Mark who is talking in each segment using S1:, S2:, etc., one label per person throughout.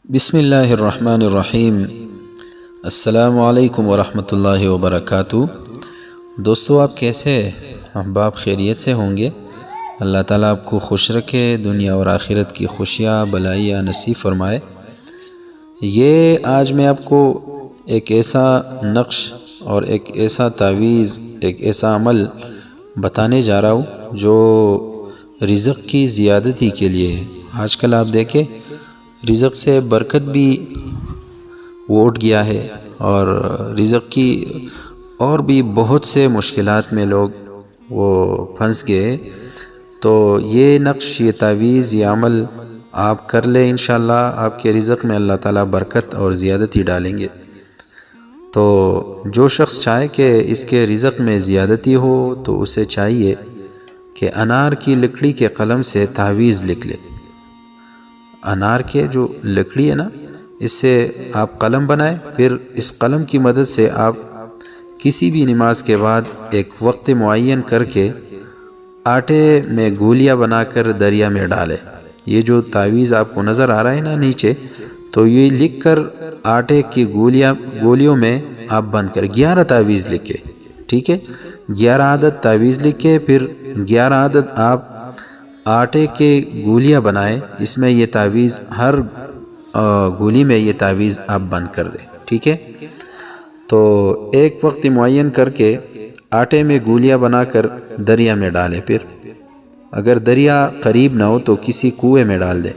S1: بسم اللہ الرحمن الرحیم۔ السلام علیکم ورحمۃ اللہ وبرکاتہ۔ دوستو، آپ کیسے احباب؟ خیریت سے ہوں گے؟ اللہ تعالیٰ آپ کو خوش رکھے، دنیا اور آخرت کی خوشیاں بلائیاں نصیب فرمائے۔ یہ آج میں آپ کو ایک ایسا نقش اور ایک ایسا تعویذ، ایک ایسا عمل بتانے جا رہا ہوں جو رزق کی زیادتی کے لیے ہے۔ آج کل آپ دیکھیں رزق سے برکت بھی اٹھ گیا ہے، اور رزق کی اور بھی بہت سے مشکلات میں لوگ وہ پھنس گئے۔ تو یہ نقش، یہ تعویذ، یہ عمل آپ کر لیں، انشاءاللہ آپ کے رزق میں اللہ تعالیٰ برکت اور زیادتی ڈالیں گے۔ تو جو شخص چاہے کہ اس کے رزق میں زیادتی ہو تو اسے چاہیے کہ انار کی لکڑی کے قلم سے تعویذ لکھ لے۔ انار کے جو لکڑی ہے نا، اس سے آپ قلم بنائیں، پھر اس قلم کی مدد سے آپ کسی بھی نماز کے بعد ایک وقت معین کر کے آٹے میں گولیاں بنا کر دریا میں ڈالیں۔ یہ جو تعویذ آپ کو نظر آ رہا ہے نا نیچے، تو یہ لکھ کر آٹے کی گولیوں میں آپ بند کر 11 تعویذ لکھے، ٹھیک ہے؟ 11 عدد تعویذ لکھے، پھر 11 عدد آپ آٹے کے گولیاں بنائیں، اس میں یہ تعویذ ہر گولی میں یہ تعویذ آپ بند کر دیں، ٹھیک ہے؟ تو ایک وقت معین کر کے آٹے میں گولیاں بنا کر دریا میں ڈالیں، پھر اگر دریا قریب نہ ہو تو کسی کنویں میں ڈال دیں،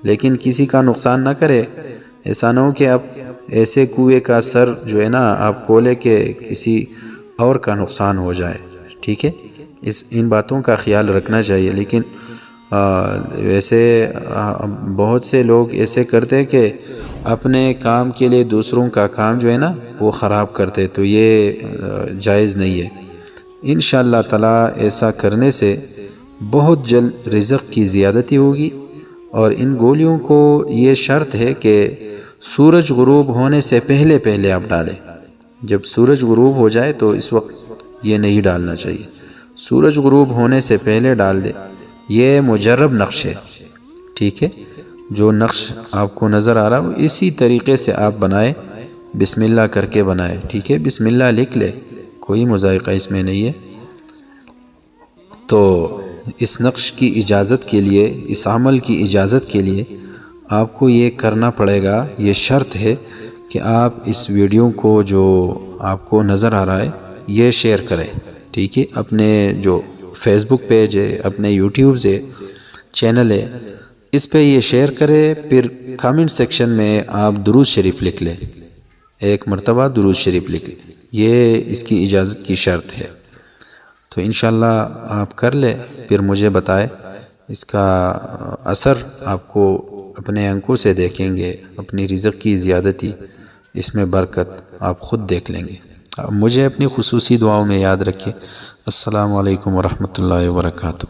S1: لیکن کسی کا نقصان نہ کرے۔ ایسا نہ ہو کہ آپ ایسے کنویں کا سر جو ہے نا آپ کھولے کہ کسی اور کا نقصان ہو جائے، ٹھیک ہے؟ ان باتوں کا خیال رکھنا چاہیے۔ لیکن ویسے بہت سے لوگ ایسے کرتے کہ اپنے کام کے لیے دوسروں کا کام جو ہے نا وہ خراب کرتے، تو یہ جائز نہیں ہے۔ انشاءاللہ تعالیٰ ایسا کرنے سے بہت جلد رزق کی زیادتی ہوگی۔ اور ان گولیوں کو یہ شرط ہے کہ سورج غروب ہونے سے پہلے آپ ڈالیں۔ جب سورج غروب ہو جائے تو اس وقت یہ نہیں ڈالنا چاہیے، سورج غروب ہونے سے پہلے ڈال دے۔ یہ مجرب نقش ہے، ٹھیک ہے؟ جو نقش آپ کو نظر آ رہا ہو اسی طریقے سے آپ بنائیں، بسم اللہ کر کے بنائیں، ٹھیک ہے؟ بسم اللہ لکھ لے، کوئی مذائقہ اس میں نہیں ہے۔ تو اس نقش کی اجازت کے لیے، اس عمل کی اجازت کے لیے آپ کو یہ کرنا پڑے گا، یہ شرط ہے کہ آپ اس ویڈیو کو جو آپ کو نظر آ رہا ہے یہ شیئر کریں، ٹھیک ہے؟ اپنے جو فیس بک پیج ہے، اپنے یوٹیوب سے چینل ہے، اس پہ یہ شیئر کرے۔ پھر کامنٹ سیکشن میں آپ درود شریف لکھ لیں، ایک مرتبہ درود شریف لکھ لیں، یہ اس کی اجازت کی شرط ہے۔ تو انشاءاللہ آپ کر لیں، پھر مجھے بتائے اس کا اثر آپ کو اپنے آنکھوں سے دیکھیں گے، اپنی رزق کی زیادتی، اس میں برکت آپ خود دیکھ لیں گے۔ مجھے اپنی خصوصی دعاؤں میں یاد رکھیں۔ السلام علیکم ورحمۃ اللہ وبرکاتہ۔